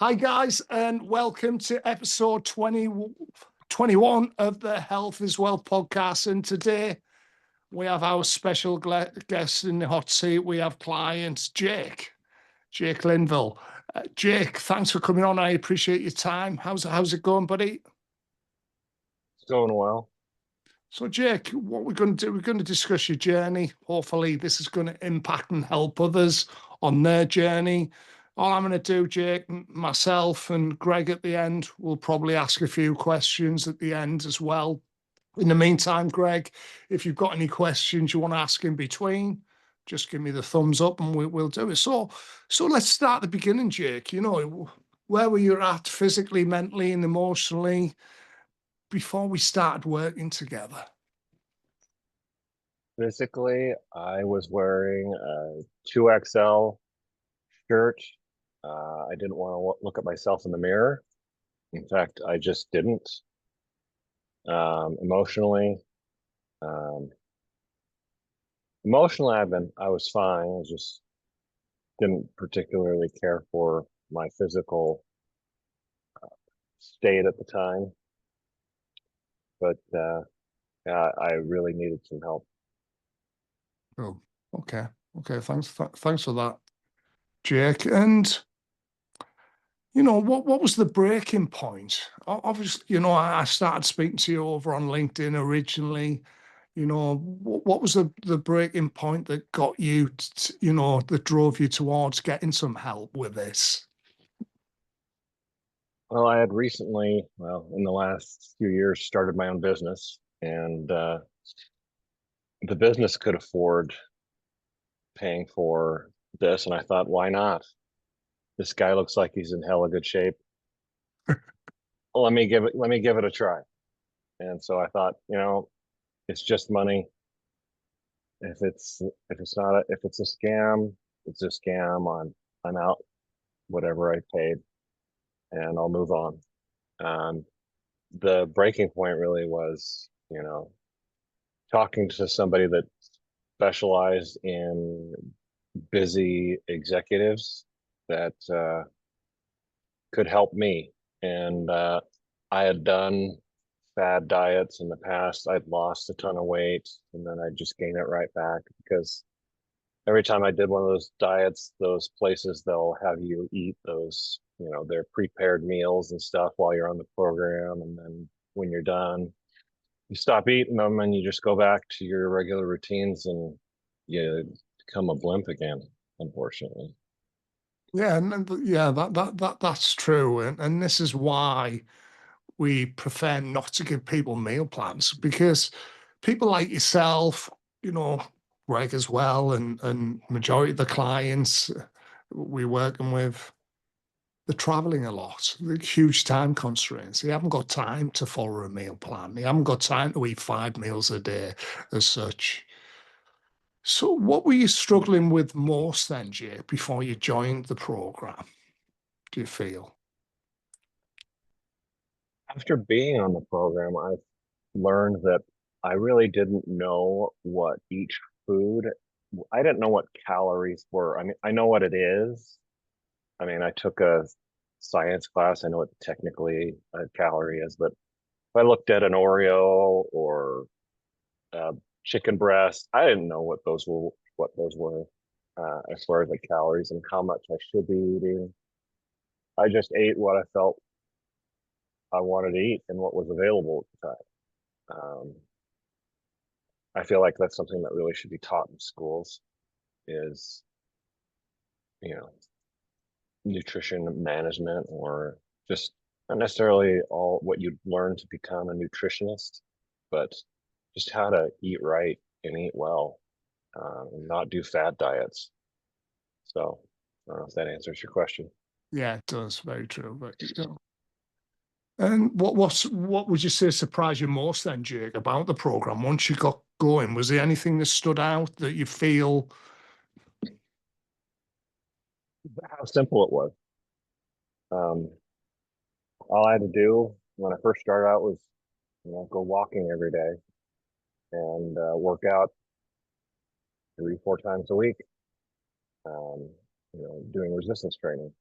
Hi, guys, and welcome to episode 21 of the Health is Wealth podcast. And today we have our special guest in the hot seat. We have client Jake Linville. Jake, thanks for coming on. I appreciate your time. How's it going, buddy? It's going well. So, Jake, what we're going to do, we're going to discuss your journey. Hopefully, this is going to impact and help others on their journey. All I'm going to do, Jake, myself and Greg at the end, will probably ask a few questions at the end as well. In the meantime, Greg, if you've got any questions you want to ask in between, just give me the thumbs up and we'll do it. So let's start at the beginning, Jake. You know, where were you at physically, mentally, and emotionally before we started working together? Physically, I was wearing a 2XL shirt. I didn't want to look at myself in the mirror. In fact, I just didn't. Emotionally, um, I was fine. I just didn't particularly care for my physical state at the time. But yeah, I really needed some help. Oh, okay. Okay. Thanks for that, Jake. And what was the breaking point? Obviously, I started speaking to you over on LinkedIn originally. What was the breaking point that got you, that drove you towards getting some help with this? Well, I had recently, in the last few years, started my own business, and the business could afford paying for this, and I thought, why not? This guy looks like he's in hella good shape. Let me give it a try. And so I thought, it's just money. If it's a scam, it's a scam. I'm out whatever I paid, and I'll move on. Um, the breaking point really was, talking to somebody that specialized in busy executives that could help me. And I had done fad diets in the past. I'd lost a ton of weight and then I'd just gain it right back because every time I did one of those diets, those places, they'll have you eat those, their prepared meals and stuff while you're on the program. And then when you're done, you stop eating them and you just go back to your regular routines and you become a blimp again, unfortunately. Yeah, yeah, that's true, and this is why we prefer not to give people meal plans because people like yourself, you know, Greg as well, and majority of the clients we're working with, they're traveling a lot. Huge time constraints. They haven't got time to follow a meal plan. They haven't got time to eat 5 meals a day as such. So, what were you struggling with most then, Jake, before you joined the program? Do you feel? After being on the program, I've learned that I really didn't know what each food, I didn't know what calories were. I mean, I know what it is. I mean, I took a science class. I know what technically a calorie is, but if I looked at an Oreo or a chicken breast, I didn't know what those were as far as the calories and how much I should be eating. I just ate what I felt I wanted to eat and what was available at the time. I feel like that's something that really should be taught in schools is, you know, nutrition management or just not necessarily all what you'd learn to become a nutritionist, but just how to eat right and eat well, and not do fad diets. So I don't know if that answers your question. Yeah, it does. Very true. But and what would you say surprised you most then, Jake, about the program once you got going? Was there anything that stood out that you feel? How simple it was. Um, all I had to do when I first started out was, go walking every day and work out 3, 4 times a week. Um, doing resistance training.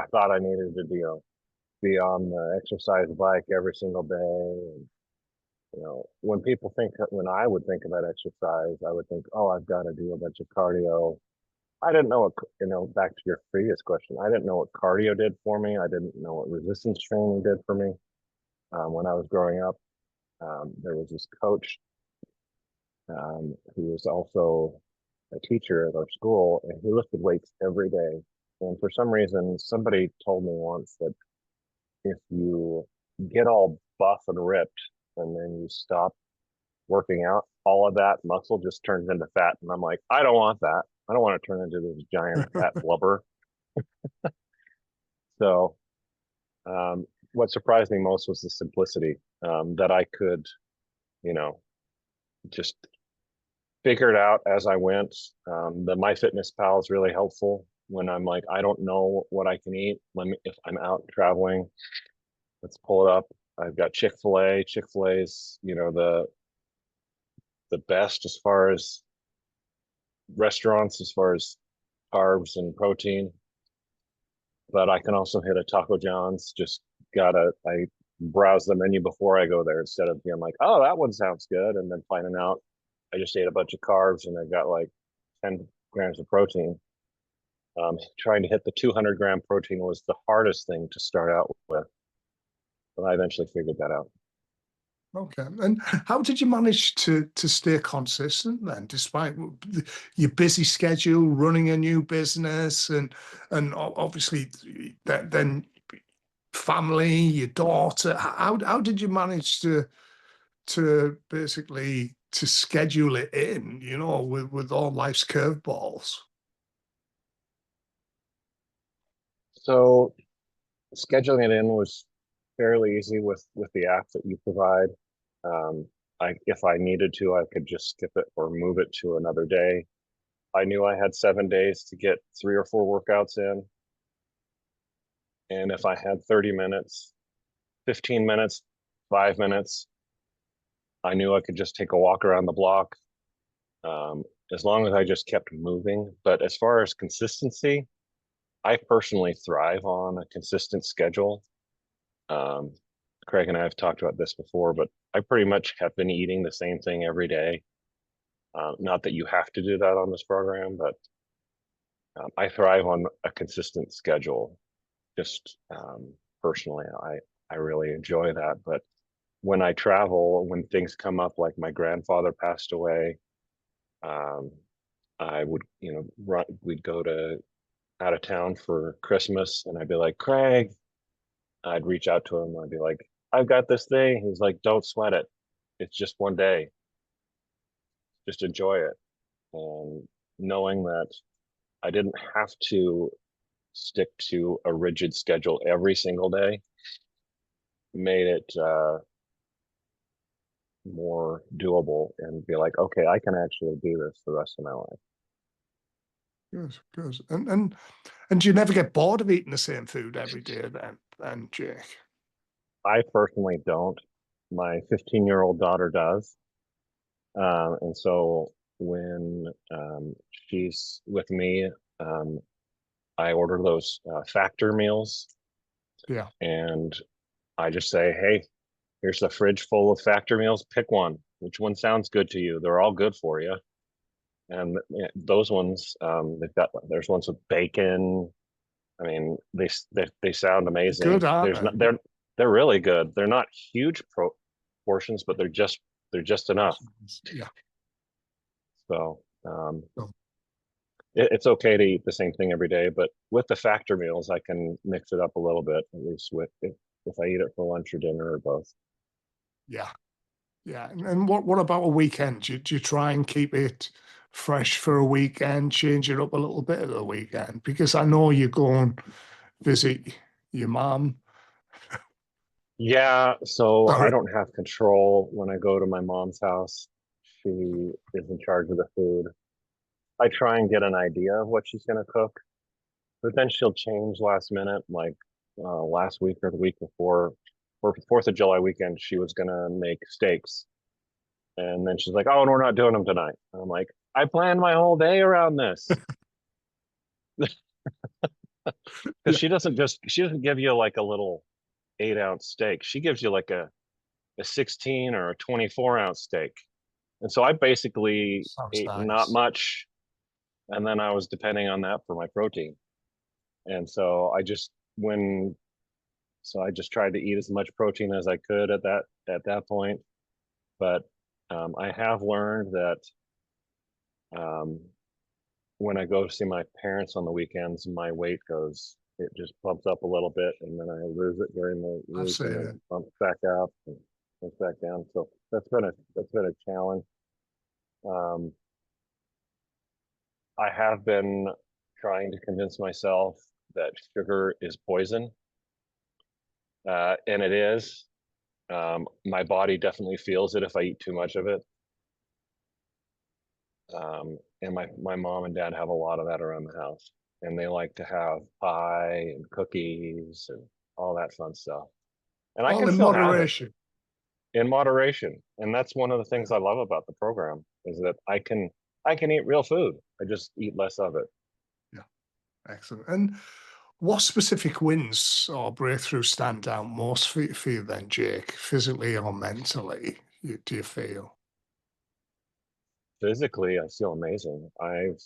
I thought I needed to be on the exercise bike every single day. And, when I would think about exercise, I would think, oh, I've got to do a bunch of cardio. I didn't know back to your previous question, I didn't know what cardio did for me. I didn't know what resistance training did for me. When I was growing up, there was this coach who was also a teacher at our school, and he lifted weights every day. And for some reason, somebody told me once that if you get all buff and ripped and then you stop working out, all of that muscle just turns into fat. And I'm like, I don't want that. I don't want to turn into this giant fat blubber. So, what surprised me most was the simplicity, that I could, you know, just figure it out as I went. The MyFitnessPal is really helpful when I'm like, I don't know what I can eat. If I'm out traveling, let's pull it up. I've got Chick-fil-A. Chick-fil-A is, the best as far as restaurants, as far as carbs and protein. But I can also hit a Taco John's. I browse the menu before I go there instead of being like, oh, that one sounds good, and then finding out I just ate a bunch of carbs and I got like 10 grams of protein. Trying to hit the 200-gram protein was the hardest thing to start out with, but I eventually figured that out. Okay. And how did you manage to stay consistent then, despite your busy schedule, running a new business, and obviously then family, your daughter? How did you manage to basically to schedule it in, with all life's curveballs? So scheduling it in was fairly easy with the app that you provide. If I needed to, I could just skip it or move it to another day. I knew I had 7 days to get 3 or 4 workouts in. And if I had 30 minutes, 15 minutes, 5 minutes, I knew I could just take a walk around the block, as long as I just kept moving. But as far as consistency, I personally thrive on a consistent schedule. Um, Craig and I have talked about this before, but I pretty much have been eating the same thing every day. Not that you have to do that on this program, but I thrive on a consistent schedule. Just personally, I really enjoy that. But when I travel, when things come up, like my grandfather passed away, um, I would, we'd go to out of town for Christmas, and I'd be like, Craig, I'd reach out to him. I'd be like, I've got this thing. He's like, don't sweat it. It's just one day. Just enjoy it. And knowing that I didn't have to stick to a rigid schedule every single day made it more doable, and be like, okay, I can actually do this the rest of my life. Good, good. And do you never get bored of eating the same food every day then, Jake? I personally don't. My 15-year-old daughter does. And so when she's with me, um, I order those factor meals, Yeah. and I just say, hey, here's the fridge full of factor meals. Pick one. Which one sounds good to you? They're all good for you. And those ones, there's ones with bacon. I mean, they sound amazing. Good, aren't There's not they? they're really good. They're not huge portions, but they're just enough. Yeah. So So, it's okay to eat the same thing every day, but with the factor meals, I can mix it up a little bit, at least with if I eat it for lunch or dinner or both. yeah. Yeah. And what about a weekend? Do you try and keep it fresh for a weekend, change it up a little bit at the weekend? Because I know you go and visit your mom. Yeah, so I Sorry. don't have control when I go to my mom's house. She is in charge of the food. I try and get an idea of what she's going to cook, but then she'll change last minute. Like last week or the week before, for Fourth of July weekend, she was going to make steaks, and then she's like, "Oh, and we're not doing them tonight." And I'm like, "I planned my whole day around this." because Yeah. she doesn't give you like a little 8 ounce steak. She gives you like a 16 or a 24 ounce steak. And so I basically Sounds ate not nice. much, and then I was depending on that for my protein. And so I just tried to eat as much protein as I could at that point. But I have learned that um, when I go to see my parents on the weekends, my weight it just bumps up a little bit, and then I lose it during the I've week, and seen it. then bumps back up and comes back down. So that's been a challenge. Um, I have been trying to convince myself that sugar is poison, and it is. My body definitely feels it if I eat too much of it. And my mom and dad have a lot of that around the house, and they like to have pie and cookies and all that fun stuff. And I All can in still have it moderation. in moderation. And that's one of the things Yeah. I love about the program is that I can eat real food. I just eat less of it. Yeah. Excellent. And what specific wins or breakthroughs stand out most for you then, Jake, physically or mentally, do you feel? Physically, I feel amazing. I've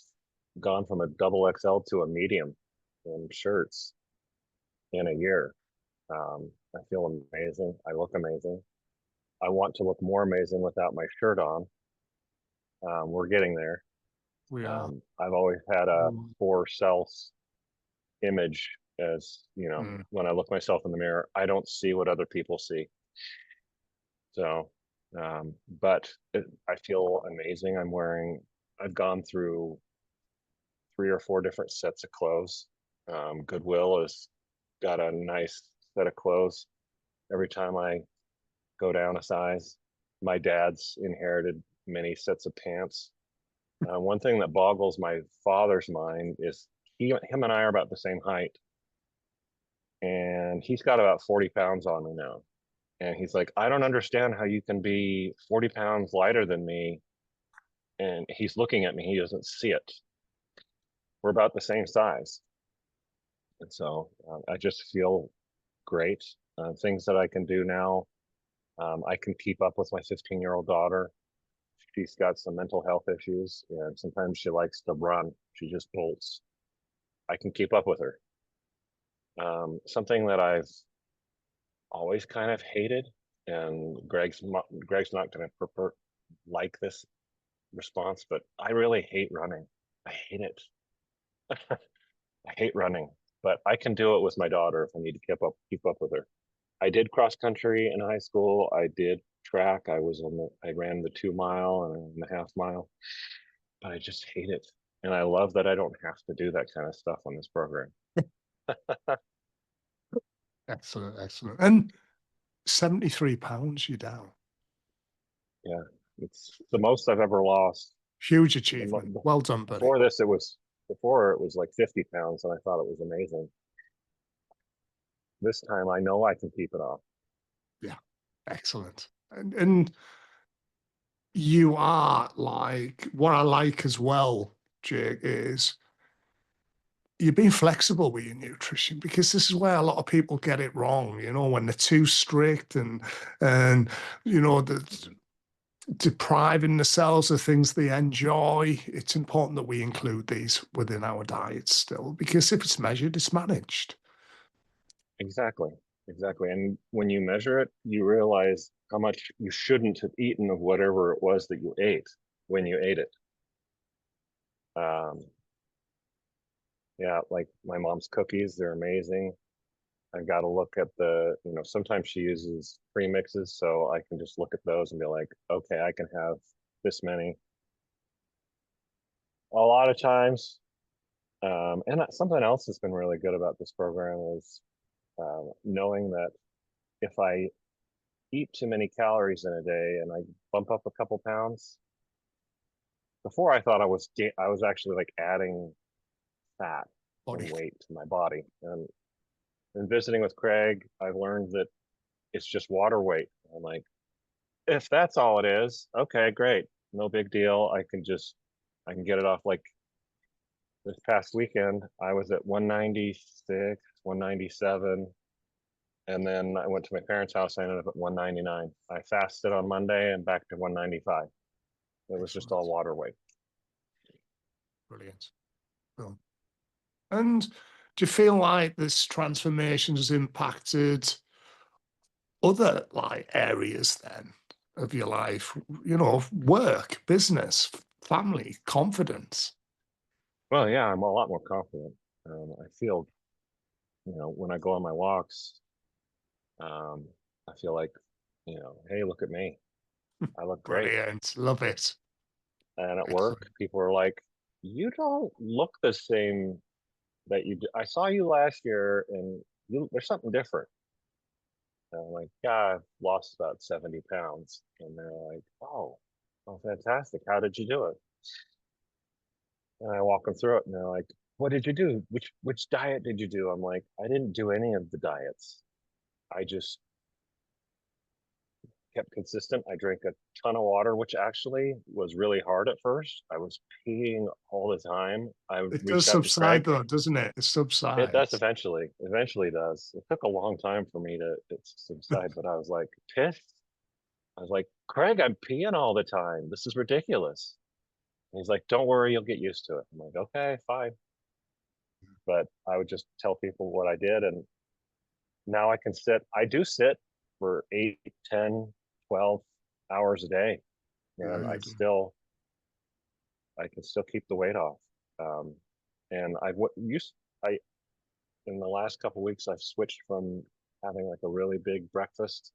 gone from a double XL to a medium in shirts in a year. I feel amazing. I look amazing. I want to look more amazing without my shirt on. We're getting there. We are. I've always had a Mm. poor self image as, Mm. when I look myself in the mirror, I don't see what other people see. So, but I feel amazing. I've gone through 3 or 4 different sets of clothes. Goodwill has got a nice set of clothes every time I go down a size. My dad's inherited many sets of pants. One thing that boggles my father's mind is him and I are about the same height, and he's got about 40 pounds on me now. And he's like, I don't understand how you can be 40 pounds lighter than me. And he's looking at me, he doesn't see it. We're about the same size. And so I just feel great. Things that I can do now, I can keep up with my 15-year-old daughter. She's got some mental health issues, and sometimes she likes to run. She just bolts. I can keep up with her. Something that I've always kind of hated, and Greg's not going to like this response, but I really hate running. I hate it. I hate running, but I can do it with my daughter if I need to keep up with her. I did cross country in high school. I did track. I ran the 2 mile and a half mile, but I just hate it. And I love that I don't have to do that kind of stuff on this program. Excellent, excellent. And 73 pounds you're down. Yeah, it's the most I've ever lost. Huge The achievement. mo- Well done, buddy. before it was like 50 pounds, and I thought it was amazing. This time I know I can keep it off. Yeah. Excellent. And you are like, what I like as well, Jake, is you're being flexible with your nutrition, because this is where a lot of people get it wrong, when they're too strict and the depriving themselves of things they enjoy. It's important that we include these within our diets still, because if it's measured, it's managed. Exactly. Exactly. And when you measure it, you realize how much you shouldn't have eaten of whatever it was that you ate when you ate it. Um, yeah, like my mom's cookies, they're amazing. I've got to look at sometimes she uses premixes, so I can just look at those and be like, okay, I can have this many. A lot of times, and something else that's been really good about this program is knowing that if I eat too many calories in a day and I bump up a couple pounds, before I thought I was actually like adding fat Body. and weight to my body. And in visiting with Craig, I've learned that it's just water weight. I'm like, if that's all it is, okay, great, no big deal. I can get it off. Like This past weekend, I was at 196, 197, and then I went to my parents' house. I ended up at 199. I fasted on Monday and back to 195. It was just all Excellent. water weight. Brilliant. Cool. And do you feel like this transformation has impacted other like areas then of your life? Work, business, family, confidence. Well, yeah, I'm a lot more confident. I feel, when I go on my walks, um, I feel like, hey, look at me. I look great. Brilliant. Love it. And at work, Excellent. people are like, you don't look the same that you do. I saw you last year and there's something different. And I'm like, yeah, I've lost about 70 pounds. And they're like, oh, fantastic. How did you do it? And I walk them through it and they're like, what did you do? Which diet did you do? I'm like, I didn't do any of the diets. I just kept consistent. I drank a ton of water, which actually was really hard at first. I was peeing all the time. I It does reached out to subside Craig. though, doesn't it? It It does subsides. eventually does. It took a long time for me to subside, but I was like pissed. I was like, Craig, I'm peeing all the time. This is ridiculous. And he's like, don't worry, you'll get used to it. I'm like, okay, fine. But I would just tell people what I did. And now I do sit for 8, 10, 12 hours a day. And Good. I can still keep the weight off. Um, and I what used I in the last couple of weeks I've switched from having like a really big breakfast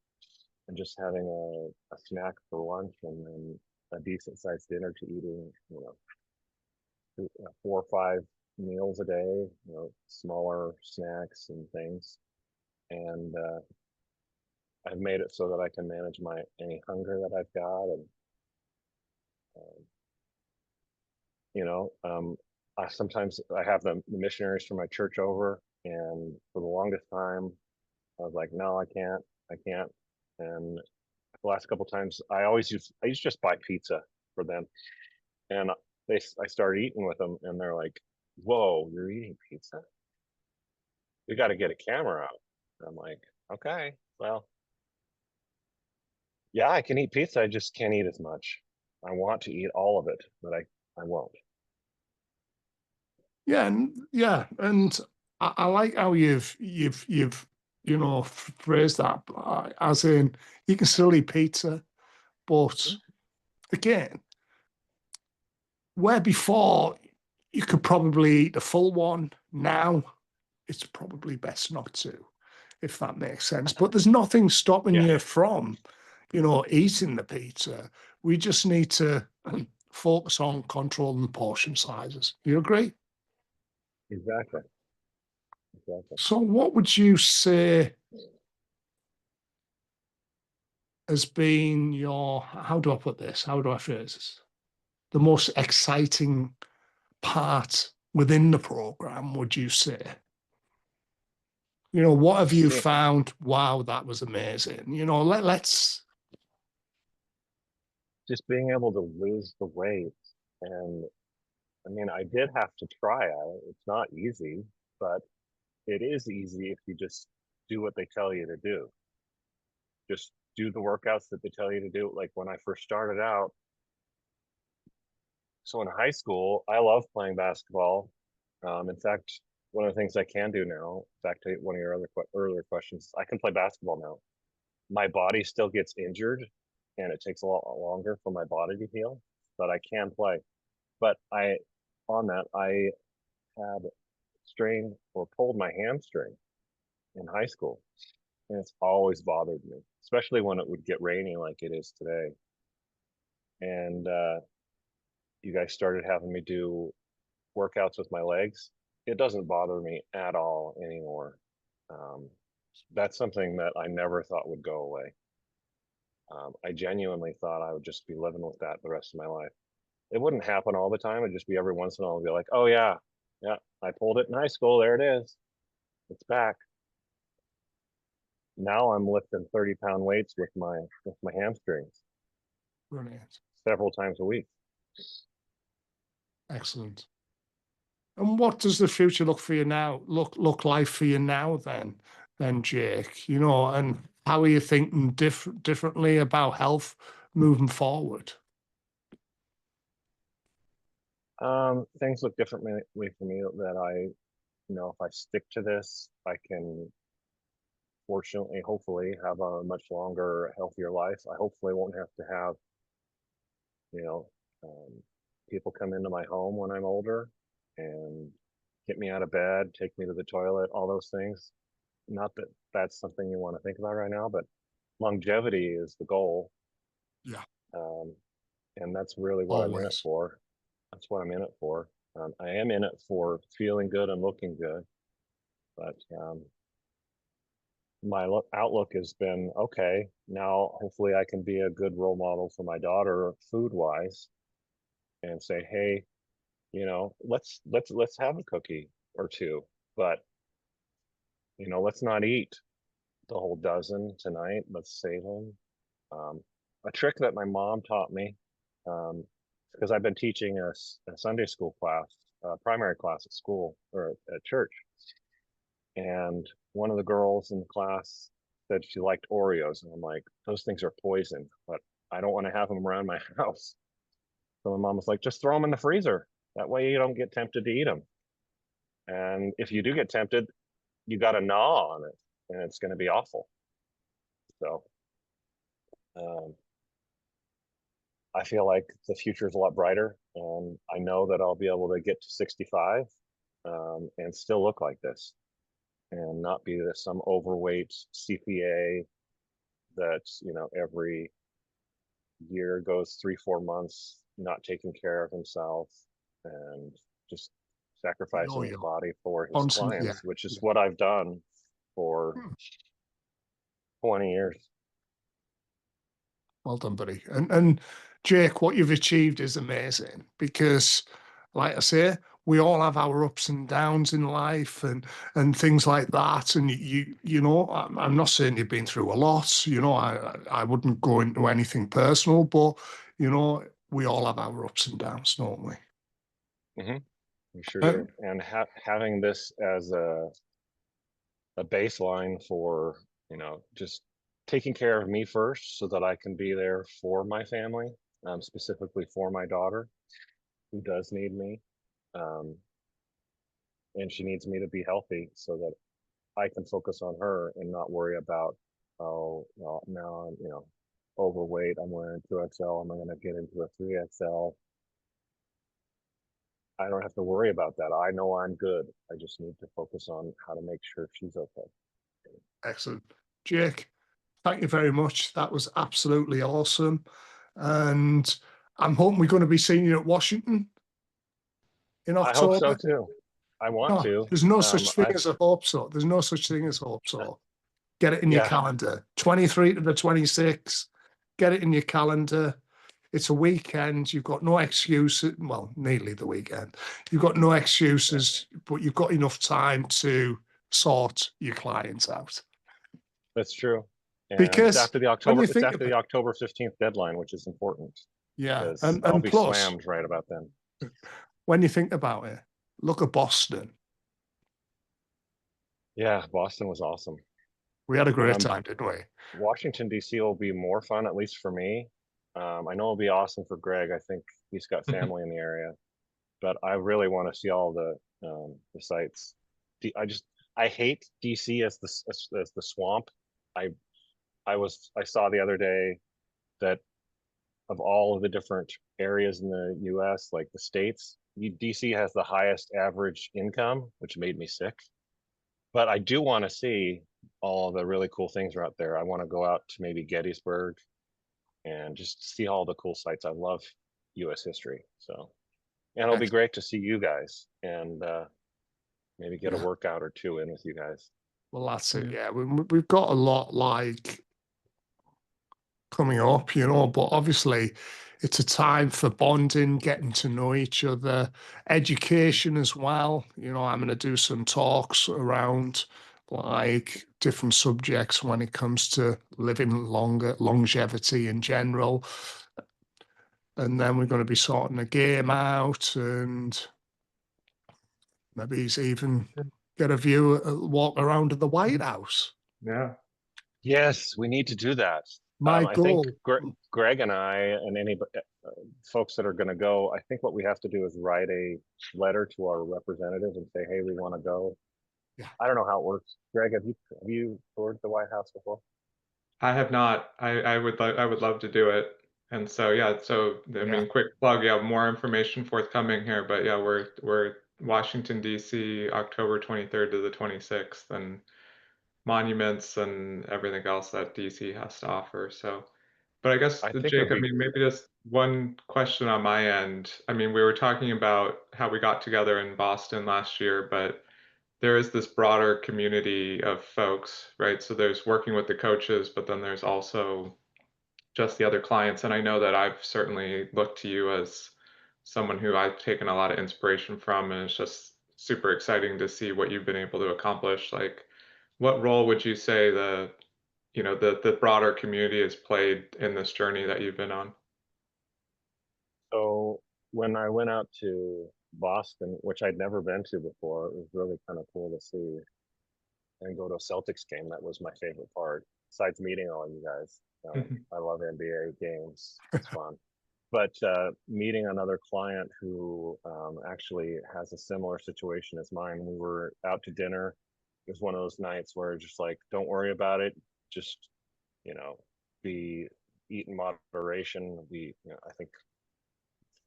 and just having a snack for lunch and then a decent sized dinner to eating, 4 or 5 meals a day, smaller snacks and things. And I've made it so that I can manage my any hunger that I've got, and uh, you know, um, I have the missionaries from my church over, and for the longest time, I was like, no, I can't. And the last couple of times, I used to just buy pizza for them, and I started eating with them, and they're like, whoa, you're eating pizza? We got to get a camera out. And I'm like, okay, well, yeah, I can eat pizza. I just can't eat as much. I want to eat all of it, but I won't. And I like how you've phrased that as in you can still eat pizza, but again, where before you could probably eat a full one, now it's probably best not to, if that makes sense. But there's nothing stopping Yeah, you from, eating the pizza. We just need to focus on controlling the portion sizes. You agree? exactly, exactly. So, what would you say has been how do I put this? How do I phrase this? The most exciting part within the program, would you say? What have Just you being found? Wow, that was amazing. Let's. just being able to lose the weight, and I mean, I did have to try it. It's not easy, but it is easy if you just do what they tell you to do. Just do the workouts that they tell you to do. Like when I first started out, so in high school, I love playing basketball. In fact, one of the things I can do now, back to one of your earlier questions, I can play basketball now. My body still gets injured, and it takes a lot longer for my body to heal, but I can play. But on that, I had strained or pulled my hamstring in high school, and it's always bothered me, especially when it would get rainy like it is today. And you guys started having me do workouts with my legs. It doesn't bother me at all anymore. Um, that's something that I never thought would go away. I genuinely thought I would just be living with that the rest of my life. It wouldn't happen all the time. It'd just be every once in a while. I'd be like, oh yeah, yeah, I pulled it in high school. There it is. It's back. Now I'm lifting 30-pound weights with my hamstrings Brilliant. several times a week. Excellent. And what does the future look for you now? Look like for you now then, Jake? You know, and how are you thinking differently about health moving forward? Things look differently for me that if I stick to this, I can fortunately, hopefully, have a much longer, healthier life. I hopefully won't have to have, you know, um, people come into my home when I'm older and get me out of bed, take me to the toilet, all those things. Not that that's something you want to think about right now, but longevity is the goal. Yeah, Um, and that's really what I'm in it always. for. That's what I'm in it for. I am in it for feeling good and looking good, but my outlook has been okay. Now, hopefully, I can be a good role model for my daughter, food wise, and say, hey, let's have a cookie or two, but let's not eat the whole dozen tonight. Let's save them. A trick that my mom taught me, because I've been teaching a Sunday school class, a primary class at school or at church, and one of the girls in the class said she liked Oreos, and I'm like, those things are poison, but I don't want to have them around my house. So my mom was like, just throw them in the freezer. That way you don't get tempted to eat them. And if you do get tempted, you got to gnaw on it, and it's going to be awful. So um, I feel like the future is a lot brighter, and I know that I'll be able to get to 65 and still look like this, and not be some overweight CPA that every year goes 3 4 months not taking care of himself and just Oh, sacrificing his you're body for his constantly, yeah, clients, which is yeah. what I've done for Hmm. 20 years. Well done, buddy. And Jake, what you've achieved is amazing because, like I say, we all have our ups and downs in life and things like that. And I'm not saying you've been through a lot. I wouldn't go into anything personal, but we all have our ups and downs, don't we? Mm-hmm. We sure do. And And having this as a baseline for just taking care of me first so that I can be there for my family, specifically for my daughter who does need me, um, and she needs me to be healthy so that I can focus on her and not worry about, oh well, now I'm overweight, I'm wearing 2XL, am I going to get into a 3XL? I don't have to worry about that. I know I'm good. I just need to focus on how to make sure she's okay. excellent. Jake, thank you very much. That was absolutely awesome. And I'm hoping we're going to be seeing you at Washington in I hope so October. too. I want No, to. there's no such thing I've as a hope so. There's no such thing as hope so. Get it in your Yeah, calendar. 23 to the 26th. Get it in your calendar. It's a weekend. You've got no excuses. Well, nearly the weekend. You've got no yeah, excuses, but you've got enough time to sort your clients out. that's true. And it's Because after the when October you it's think after about the it, October 15th deadline, which is important yeah, because and I'll and be plus, slammed right about then. when you think about it, look at Boston. Yeah, Boston was awesome. We had a great Um, time, didn't we? Washington D.C. will be more fun, at least for me. I know it'll be awesome for Greg. I think he's got family in the area, but I really want to see all the sites. I hate DC as the swamp. I I saw the other day that of all of the different areas in the U.S., like the states, DC has the highest average income, which made me sick. But I do want to see all the really cool things are out there. I want to go out to maybe Gettysburg and just see all the cool sites. I love U.S. history, so and it'll be Excellent. great to see you guys and maybe get a Yeah. workout or two in with you guys. Well, that's it. Yeah, we've got a lot like coming up, but obviously it's a time for bonding, getting to know each other, education as well. I'm going to do some talks around like different subjects when it comes to living longer, longevity in general. And then we're going to be sorting a game out and Maybe he's even get a view, walk around at the White House. Yeah. Yes, we need to do that. My I think goal. Greg and I and any folks that are going to go, I think what we have to do is write a letter to our representatives and say, hey, we want to go. Yeah. I don't know how it works. Greg, have you toured the White House before? I have not. I would love to do it. And so yeah, so I Yeah. mean, quick plug, yeah, more information forthcoming here. But yeah, we're Washington DC, October 23rd to the 26th, and monuments and everything else that DC has to offer. So, but I guess I think it Jake, would I be, mean, maybe just one question on my end. I mean, we were talking about how we got together in Boston last year, but there is this broader community of folks, right? So there's working with the coaches, but then there's also just the other clients. And I know that I've certainly looked to you as someone who I've taken a lot of inspiration from, and it's just super exciting to see what you've been able to accomplish. Like, what role would you say the broader community has played in this journey that you've been on? so when I went out to Boston, which I'd never been to before, it was really kind of cool to see and go to a Celtics game. That was my favorite part, besides meeting all you guys. I love NBA games. It's fun. But meeting another client who actually has a similar situation as mine, we were out to dinner. It was one of those nights where just like, don't worry about it. Just, you know, be eat in moderation. I think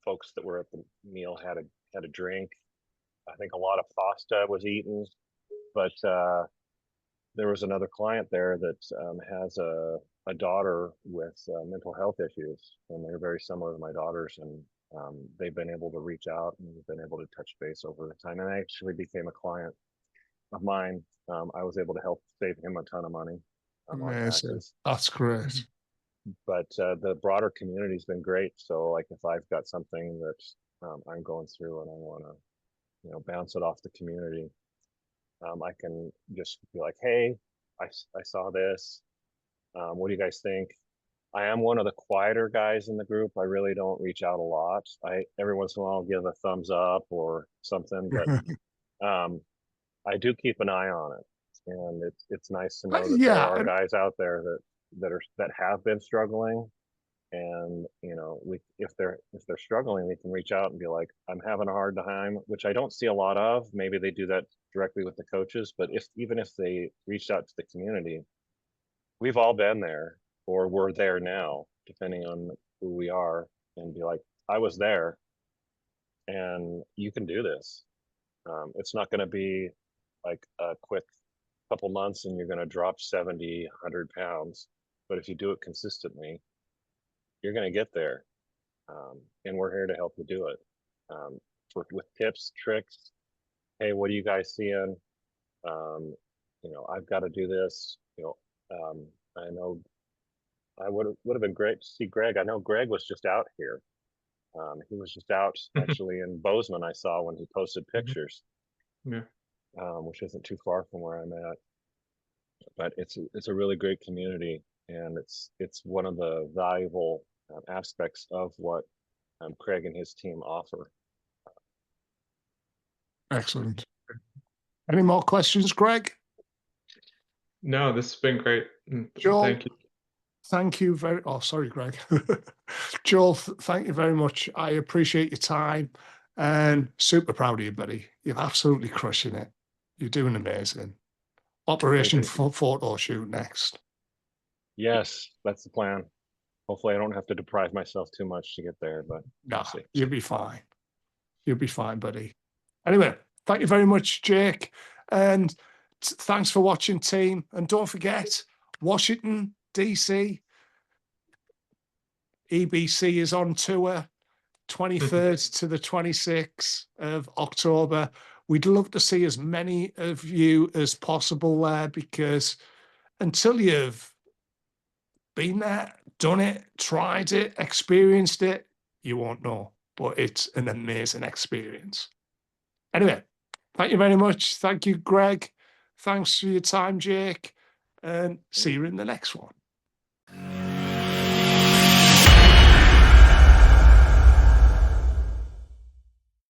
folks that were at the meal had a drink. I think a lot of pasta was eaten, but there was another client there that has a daughter with mental health issues, and they're very similar to my daughters. And they've been able to reach out and we've been able to touch base over the time. And I actually became a client of mine. I was able to help save him a ton of money on Amazing. taxes. That's great. But the broader community's been great. So, like, if I've got something that I'm going through and I want to, bounce it off the community, I can just be like, hey, I saw this. What do you guys think? I am one of the quieter guys in the group. I really don't reach out a lot. I every once in a while I'll give a thumbs up or something, but I do keep an eye on it, and it's nice to know that there Yeah. are guys out there that have been struggling, and we if they're struggling, they can reach out and be like, I'm having a hard time, which I don't see a lot of. Maybe they do that directly with the coaches, but even if they reached out to the community, we've all been there or we're there now, depending on who we are, and be like, I was there and you can do this. It's not going to be like a quick couple months and you're going to drop 70, 100 pounds. But if you do it consistently, you're going to get there. And we're here to help you do it with tips, tricks. Hey, what are you guys seeing? I've got to do this. I know I would have been great to see Greg. I know Greg was just out here. He was just out actually in Bozeman. I saw when he posted pictures, Yeah. which isn't too far from where I'm at. But it's a really great community, and it's one of the valuable aspects of what Craig and his team offer. Excellent. Any more questions, Greg? No, this has been great. Joel, Thank you. thank you very. Oh, sorry, Greg. Joel, thank you very much. I appreciate your time and super proud of you, buddy. You're absolutely crushing it. You're doing amazing. Operation photo shoot next. Yes, that's the plan. Hopefully, I don't have to deprive myself too much to get there, but No, we'll see. you'll be fine. You'll be fine, buddy. Anyway, thank you very much, Jake. And thanks for watching, team. And don't forget, Washington, DC, EBC is on tour, 23rd to the 26th of October. We'd love to see as many of you as possible there, because until you've been there, done it, tried it, experienced it, you won't know. But it's an amazing experience. Anyway, thank you very much. Thank you, Greg. Thanks for your time, Jake. And see you in the next one.